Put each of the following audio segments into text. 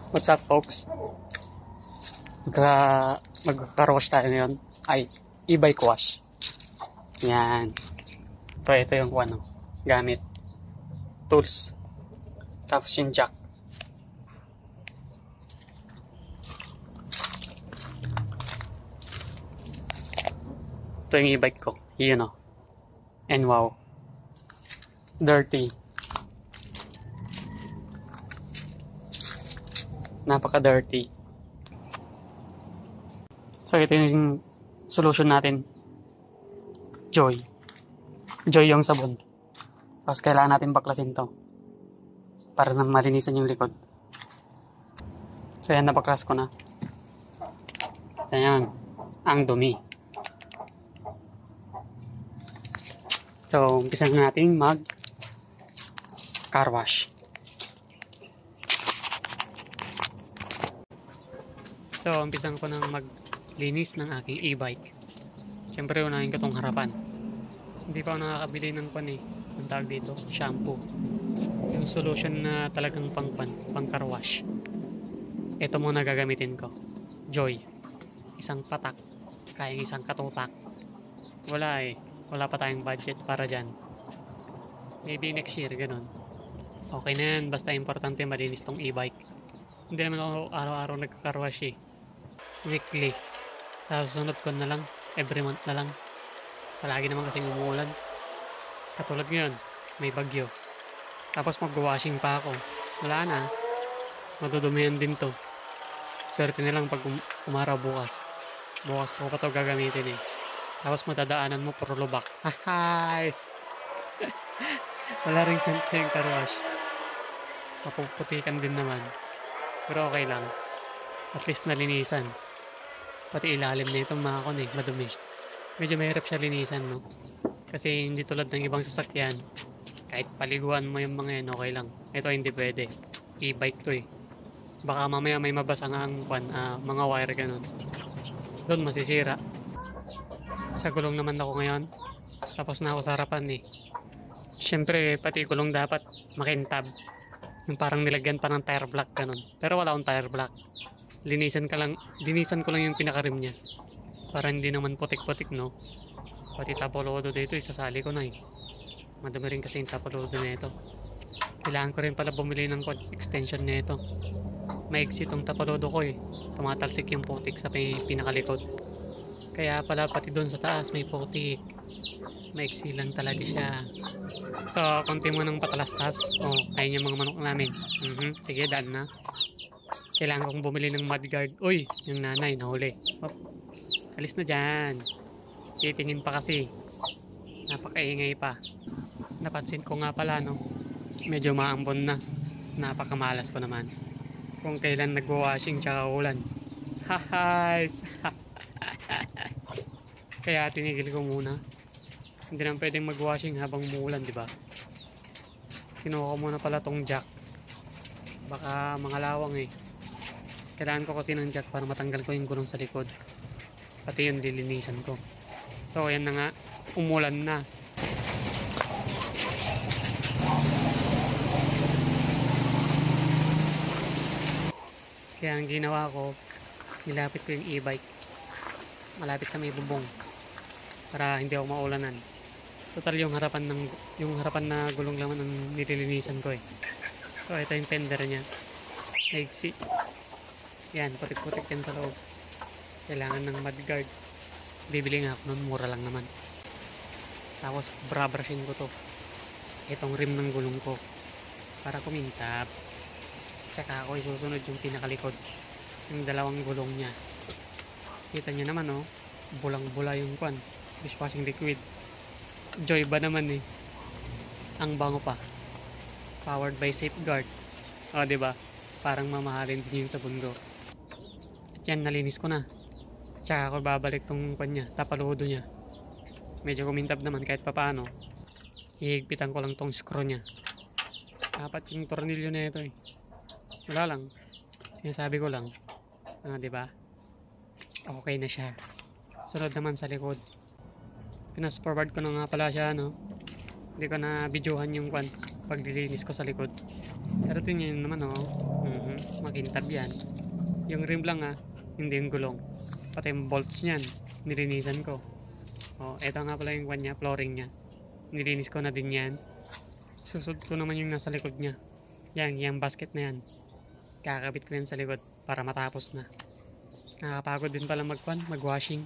What's up, folks? Magka-car wash tayo ngayon. Ay, e-bike wash. Yan. Ito yung gamit. Tools. Tapos yung jack. Ito yung e-bike ko. Yun o. And wow. Dirty. Napaka-dirty. So ito yung solution natin. Joy yung sabon. Tapos kailangan natin baklasin to para na malinisan yung likod. So yan, napaklas ko na. Ayan, ang dumi. So umpisan natin mag car wash. So umpisan ko nang maglinis ng aking e-bike. Siyempre unahin ko tong harapan. Hindi pa ako nakakabili ng ang tawag dito, shampoo. Yung solution na talagang pang car wash. Ito muna gagamitin ko. Joy. Isang patak. Kayang isang katutak. Wala pa tayong budget para dyan. Maybe next year, ganun. Okay na yan. Basta importante malinis tong e-bike. Hindi naman ako araw-araw nagka-car wash eh. Weekly. Sa susunod ko na lang. Every month na lang. Palagi naman kasing umuulan. Katulad ngayon, may bagyo. Tapos mag-washing pa ako. Wala na. Madudumihan din to. Swerte na lang pag umaraw bukas. Bukas ko pa to gagamitin eh. Tapos matadaanan mo puro lubak. Hahais! Wala rin yung car wash. Mapuputikan din naman. Pero okay lang. At least nalinisan. Pati ilalim na itong madumi. Medyo mahirap siya linisan, no? Kasi hindi tulad ng ibang sasakyan. Kahit paliguan mo yung mga yan, okay lang. Ito hindi pwede. E-bike to eh. Baka mamaya may mabasa nga ang mga wire ganun. Doon masisira. Sa gulong naman ako ngayon. Tapos na ako sa harapan eh. Siyempre, pati gulong dapat makintab. Yung parang nilagyan pa ng tire block ganun. Pero wala akong tire block. Linisan ko lang yung pinakarim niya. Para hindi naman putik-putik, no? Pati tapolodo dito, isasali ko na eh. Madami rin kasi yung tapolodo na ito. Kailangan ko rin pala bumili ng extension na ito. Maigsi itong tapolodo ko eh. Tumatalsik yung putik sa pinakalikod. Kaya pala pati doon sa taas may putik. Maigsi lang talaga siya. So, konti mo ng patalastas. Ayun yung mga manok namin. Sige, daan na. Kailangan kong bumili ng mudguard. Uy, yung nanay, nahuli. Alis na dyan. Titingin pa kasi. Napakaingay pa. Napansin ko nga pala, no? Medyo maambon na. Napakamalas ko naman. Kung kailan nag-washing tsaka ulan. Hahais! Kaya tinigil ko muna. Hindi naman pwedeng mag-washing habang umuulan, di ba? Kinuha ko muna pala tong jack. Baka mga lawang eh. Kailangan ko kasi ng jack para matanggal ko yung gulong sa likod. Pati yung dilinisan ko. So ayan na nga. Umulan na. Kaya ang ginawa ko, nilapit ko yung e-bike. Malapit sa may bubong. Para hindi ako maulanan. Total yung harapan na gulong laman ang nililinisan ko eh. So ito yung fender niya. Maigsi. Yan, putik-putik yan sa loob. Kailangan ng mudguard. Bibili nga ako nun, mura lang naman. Tapos brabrushin ko to. Itong rim ng gulong ko. Para kumintab. Tsaka ako isusunod yung pinakalikod. Yung dalawang gulong niya. Kita nyo naman oh. Bulang-bula yung dishwashing liquid. Joy ba naman eh. Ang bango pa. Powered by Safeguard. O diba? Parang mamahalin din yung sabon ko. At yan, nalinis ko na. Tsaka ako babalik tong tapalodo niya. Medyo kumintab naman kahit papaano. Hihigpitan ko lang tong screw niya. Dapat yung tornilyo na ito eh. Wala lang. Sinasabi ko lang. Diba? Okay na siya. Sunod naman sa likod. Pinas forward ko na nga pala siya, no? Hindi ko na videohan yung paglilinis ko sa likod. Pero tingnan naman, oh. makintab yan. Yung rim lang hindi yung gulong. Pati yung bolts niyan, nilinisan ko. Eto nga pala yung kanya, flooring niya. Nilinis ko na din yan. Susud ko naman yung nasa likod niya. Yung basket na yan. Kakabit ko yan sa likod para matapos na. Nakakapagod din pala mag-washing.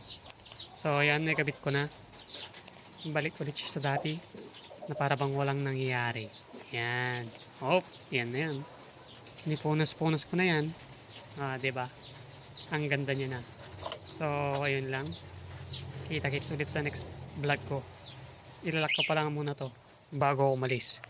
So yan, nakabit ko na. Balik ulit siya sa dati na para bang walang nangyayari. Yan. Yan na yan. Nipunas-punas ko na yan. Diba? Ang ganda niya na. So, ayun lang. Kita-kits ulit sa next vlog ko. Ilalak ko pa lang muna to bago ako umalis.